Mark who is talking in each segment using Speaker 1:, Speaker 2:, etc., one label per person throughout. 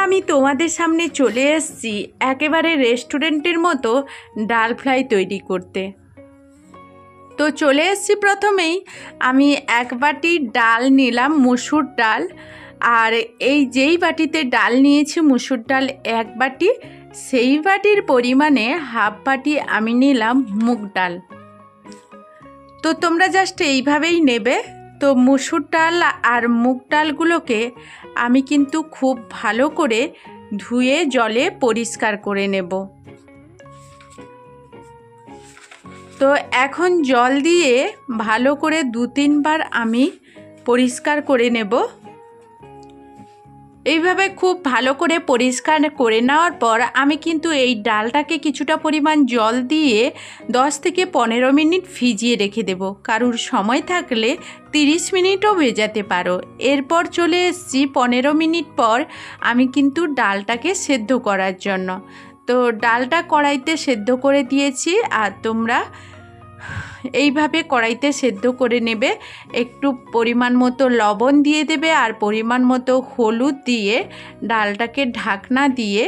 Speaker 1: আমি তোমাদের সামনে চলে এসেছি একেবারে রেস্টুরেন্টের মতো ডাল ফ্রাই তৈরি করতে। তো চলে এসেছি, প্রথমেই আমি এক বাটি ডাল নিলাম, মুসুর ডাল। আর এই যেই বাটিতে ডাল নিয়েছি মুসুর ডাল এক বাটি, সেই বাটির পরিমাণে হাফ বাটি আমি নিলাম মুগ ডাল। তো তোমরা জাস্ট এইভাবেই নেবে। তো মুসুর ডাল আর মুগ ডালগুলোকে আমি কিন্তু খুব ভালো করে ধুয়ে জলে পরিষ্কার করে নেব। তো এখন জল দিয়ে ভালো করে 2-3 বার আমি পরিষ্কার করে নেব। এইভাবে খুব ভালো করে পরিষ্কার করে নেওয়ার পর আমি কিন্তু এই ডালটাকে কিছুটা পরিমাণ জল দিয়ে 10 থেকে 15 মিনিট ভিজিয়ে রেখে দেব। কারুর সময় থাকলে 30 মিনিটও ভেজাতে পারো। এরপর চলে এসেছি 15 মিনিট পর আমি কিন্তু ডালটাকে সেদ্ধ করার জন্য। তো ডালটা কড়াইতে সেদ্ধ করে দিয়েছি, আর তোমরা এইভাবে কড়াইতে সেদ্ধ করে নেবে। একটু পরিমাণ মতো লবণ দিয়ে দেবে আর পরিমাণ মতো হলুদ দিয়ে ডালটাকে ঢাকনা দিয়ে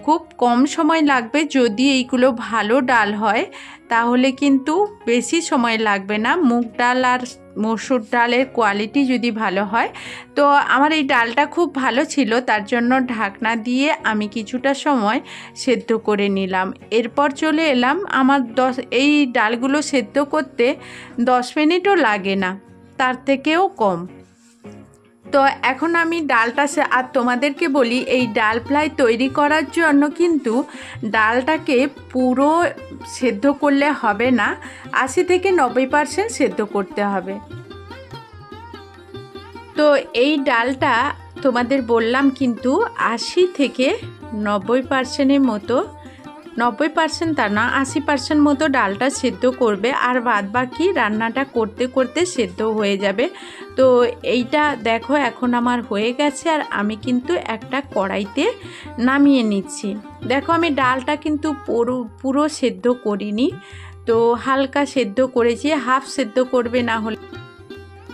Speaker 1: খুব কম সময় লাগবে। যদি এইগুলো ভালো ডাল হয় তাহলে কিন্তু বেশি সময় লাগবে না। মুগ ডাল আর মসুর ডালের কোয়ালিটি যদি ভালো হয়, তো আমার এই ডালটা খুব ভালো ছিল, তার জন্য ঢাকনা দিয়ে আমি কিছুটা সময় সেদ্ধ করে নিলাম। এরপর চলে এলাম, আমার এই ডালগুলো সেদ্ধ করতে 10 মিনিটও লাগে না, তার থেকেও কম। তো এখন আমি ডালটা আর তোমাদেরকে বলি, এই ডাল ফ্রাই তৈরি করার জন্য কিন্তু ডালটাকে পুরো সেদ্ধ করলে হবে না, 80 থেকে 90% সেদ্ধ করতে হবে। তো এই ডালটা তোমাদের বললাম কিন্তু 80 থেকে 90%-এর মতো, 90% তা না, 80% মতো ডালটা সেদ্ধ করবে, আর বাদ বাকি রান্নাটা করতে করতে সেদ্ধ হয়ে যাবে। তো এইটা দেখো এখন আমার হয়ে গেছে, আর আমি কিন্তু একটা কড়াইতে নামিয়ে নিচ্ছি। দেখো আমি ডালটা কিন্তু পুরো সেদ্ধ করিনি, তো হালকা সেদ্ধ করেছি, হাফ সেদ্ধ করবে না হলে।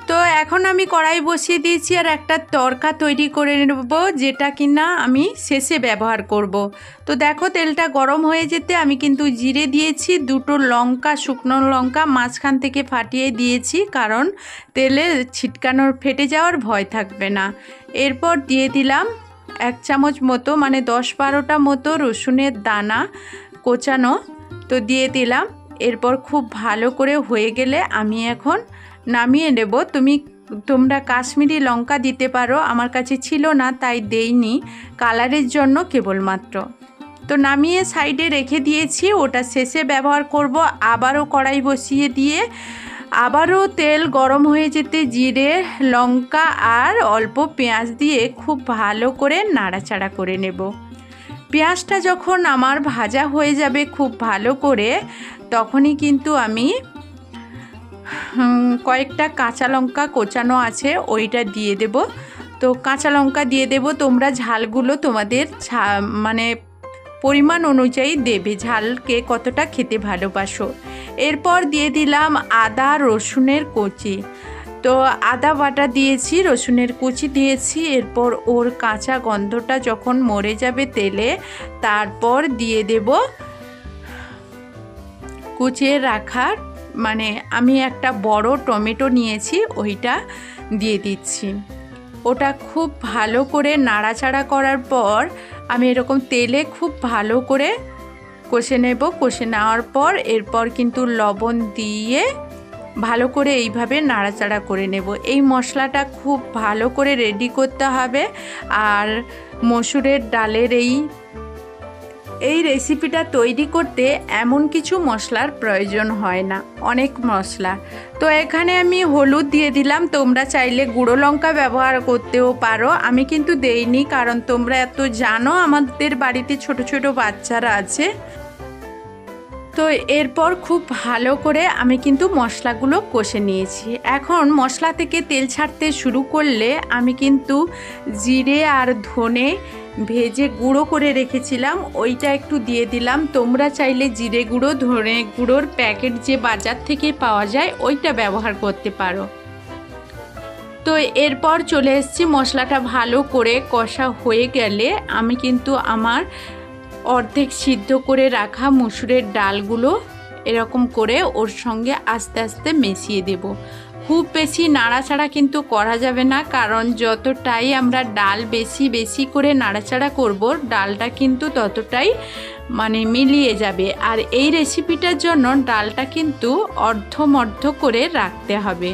Speaker 1: তো এখন আমি কড়াই বসিয়ে দিয়েছি আর একটা তড়কা তৈরি করে নেব, যেটা কিনা আমি শেষে ব্যবহার করব। তো দেখো তেলটা গরম হয়ে যেতে আমি কিন্তু জিরে দিয়েছি, 2টো লঙ্কা, শুকনো লঙ্কা মাঝখান থেকে ফাটিয়ে দিয়েছি, কারণ তেলে ছিটকানোর ফেটে যাওয়ার ভয় থাকবে না। এরপর দিয়ে দিলাম 1 চামচ মতো, মানে 10-12টা মতো রসুনের দানা কোচানো, তো দিয়ে দিলাম। এরপর খুব ভালো করে হয়ে গেলে আমি এখন নামিয়ে নেব। তোমরা কাশ্মীরি লঙ্কা দিতে পারো, আমার কাছে ছিল না তাই দেইনি, কালারের জন্য কেবলমাত্র। তো নামিয়ে সাইডে রেখে দিয়েছি, ওটা শেষে ব্যবহার করব। আবারও কড়াই বসিয়ে দিয়ে আবারও তেল গরম হয়ে যেতে জিরে, লঙ্কা আর অল্প পেঁয়াজ দিয়ে খুব ভালো করে নাড়াচাড়া করে নেব। পেঁয়াজটা যখন আমার ভাজা হয়ে যাবে খুব ভালো করে, তখনই কিন্তু আমি কয়েকটা কাঁচা লঙ্কা কোচানো আছে ওইটা দিয়ে দেব। তো কাঁচা লঙ্কা দিয়ে দেব, তোমরা ঝালগুলো তোমাদের মানে পরিমাণ অনুযায়ী দেবে, ঝালকে কতটা খেতে ভালোবাসো। এরপর দিয়ে দিলাম আদা রসুনের কুচি। তো আদা বাটা দিয়েছি, রসুনের কুচি দিয়েছি। এরপর ওর কাঁচা গন্ধটা যখন মরে যাবে তেলে, তারপর দিয়ে দেব কুচিয়ে রাখার, মানে আমি একটা বড় টমেটো নিয়েছি, ওইটা দিয়ে দিচ্ছি। ওটা খুব ভালো করে নাড়াচাড়া করার পর আমি এরকম তেলে খুব ভালো করে কষে নেব। কষে নেওয়ার পর এরপর কিন্তু লবণ দিয়ে ভালো করে এইভাবে নাড়াচাড়া করে নেব। এই মশলাটা খুব ভালো করে রেডি করতে হবে। আর মসুরের ডালের এই রেসিপিটা তৈরি করতে এমন কিছু মশলার প্রয়োজন হয় না, অনেক মশলা। তো এখানে আমি হলুদ দিয়ে দিলাম, তোমরা চাইলে গুঁড়ো লঙ্কা ব্যবহার করতেও পারো, আমি কিন্তু দেইনি, কারণ তোমরা এত জানো আমাদের বাড়িতে ছোট ছোট বাচ্চারা আছে। তো এরপর খুব ভালো করে আমি কিন্তু মশলাগুলো কষে নিয়েছি। এখন মশলা থেকে তেল ছাড়তে শুরু করলে আমি কিন্তু জিরে আর ধনে ভেজে গুঁড়ো করে রেখেছিলাম, ওইটা একটু দিয়ে দিলাম। তোমরা চাইলে জিরে গুঁড়ো, ধনে গুঁড়োর প্যাকেট যে বাজার থেকে পাওয়া যায় ওইটা ব্যবহার করতে পারো। তো এরপর চলে এসেছি, মশলাটা ভালো করে কষা হয়ে গেলে আমি কিন্তু আমার অর্ধেক সিদ্ধ করে রাখা মুসুরের ডালগুলো এরকম করে ওর সঙ্গে আস্তে আস্তে মিশিয়ে দেব। খুব বেশি নাড়াচাড়া কিন্তু করা যাবে না, কারণ যতটাই আমরা ডাল বেশি বেশি করে নাড়াচাড়া করব ডালটা কিন্তু ততটাই মানে মিলিয়ে যাবে। আর এই রেসিপিটার জন্য ডালটা কিন্তু অর্ধমর্ধ করে রাখতে হবে।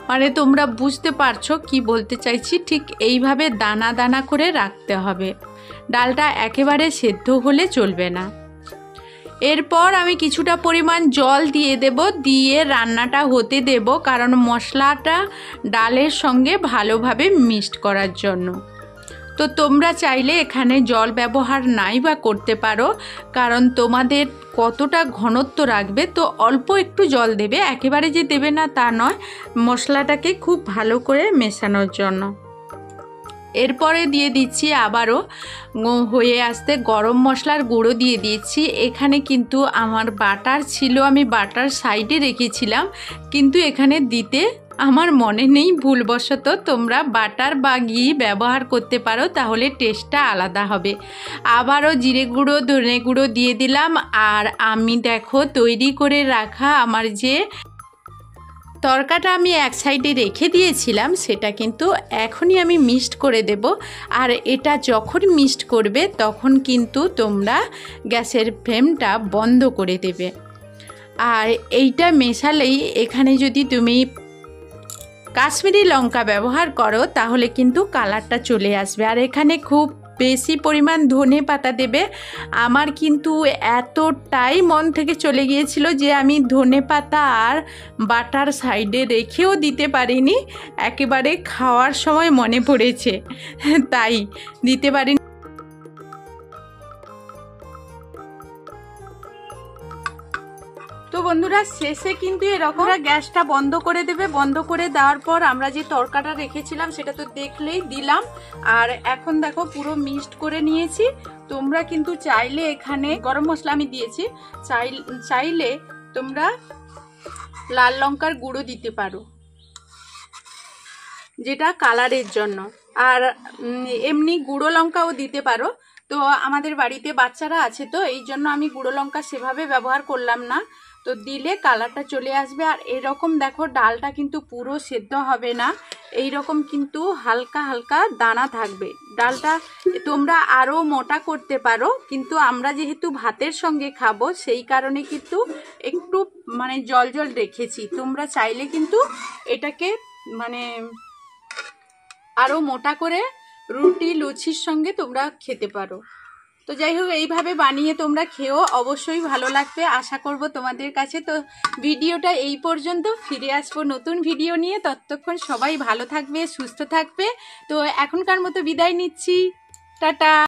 Speaker 1: মানে তোমরা বুঝতে পারছো কি বলতে চাইছি, ঠিক এইভাবে দানা দানা করে রাখতে হবে, ডালটা একেবারে সেদ্ধ হলে চলবে না। এরপর আমি কিছুটা পরিমাণ জল দিয়ে দেব, দিয়ে রান্নাটা হতে দেব, কারণ মশলাটা ডালের সঙ্গে ভালোভাবে মিক্সড করার জন্য। তো তোমরা চাইলে এখানে জল ব্যবহার নাই বা করতে পারো, কারণ তোমাদের কতটা ঘনত্ব রাখবে তো অল্প একটু জল দেবে, একেবারে যে দেবে না তা নয়, মশলাটাকে খুব ভালো করে মেশানোর জন্য। এরপরে দিয়ে দিচ্ছি আবারও হয়ে আসতে গরম মশলার গুঁড়ো দিয়ে দিয়েছি। এখানে কিন্তু আমার বাটার ছিল, আমি বাটার সাইডে রেখেছিলাম, কিন্তু এখানে দিতে আমার মনে নেই, ভুলবশত। তোমরা বাটার বা ঘি ব্যবহার করতে পারো, তাহলে টেস্টটা আলাদা হবে। আবারও জিরে গুঁড়ো ধনে গুঁড়ো দিয়ে দিলাম। আর আমি দেখো তৈরি করে রাখা আমার যে তরকাটা আমি এক সাইডে রেখে দিয়েছিলাম, সেটা কিন্তু এখনই আমি মিক্সড করে দেব। আর এটা যখন মিক্সড করবে তখন কিন্তু তোমরা গ্যাসের ফ্লেমটা বন্ধ করে দেবে। আর এইটা মেশালেই এখানে যদি তুমি কাশ্মীরি লঙ্কা ব্যবহার করো তাহলে কিন্তু কালারটা চলে আসবে। আর এখানে খুব বেশি পরিমাণ ধনে পাতা দেবে। আমার কিন্তু এতটাই মন থেকে চলে গিয়েছিল যে আমি ধনে পাতা আর বাটার সাইডে রেখেও দিতে পারিনি, একেবারে খাওয়ার সময় মনে পড়েছে তাই দিতে পারিনি। তো বন্ধুরা শেষে কিন্তু এরকম গ্যাসটা বন্ধ করে দেবে। বন্ধ করে দেওয়ার পর আমরা যে তরকাটা রেখেছিলাম সেটা তো দেখলেই দিলাম। আর এখন দেখো পুরো মিক্সড করে নিয়েছি। তোমরা কিন্তু চাইলে এখানে গরম মশলা আমি দিয়েছি, চাইলে তোমরা লাল লঙ্কার গুঁড়ো দিতে পারো, যেটা কালারের জন্য। আর এমনি গুঁড়ো লঙ্কাও দিতে পারো। তো আমাদের বাড়িতে বাচ্চারা আছে, তো এই জন্য আমি গুঁড়ো লঙ্কা সেভাবে ব্যবহার করলাম না। তো দিলে কালারটা চলে আসবে। আর এরকম দেখো ডালটা কিন্তু পুরো সেদ্ধ হবে না, এই রকম কিন্তু হালকা হালকা দানা থাকবে। ডালটা তোমরা আরও মোটা করতে পারো, কিন্তু আমরা যেহেতু ভাতের সঙ্গে খাবো সেই কারণে কিন্তু একটু মানে জল জল রেখেছি। তোমরা চাইলে কিন্তু এটাকে মানে আরও মোটা করে রুটি লুচির সঙ্গে তোমরা খেতে পারো। তো যাই হোক, এইভাবে বানিয়ে তোমরা খেও, অবশ্যই ভালো লাগবে আশা করব তোমাদের কাছে। তো ভিডিওটা এই পর্যন্ত, ফিরে আসবো নতুন ভিডিও নিয়ে। ততক্ষণ সবাই ভালো থাকবে, সুস্থ থাকবে। তো এখনকার মতো বিদায় নিচ্ছি, টাটা।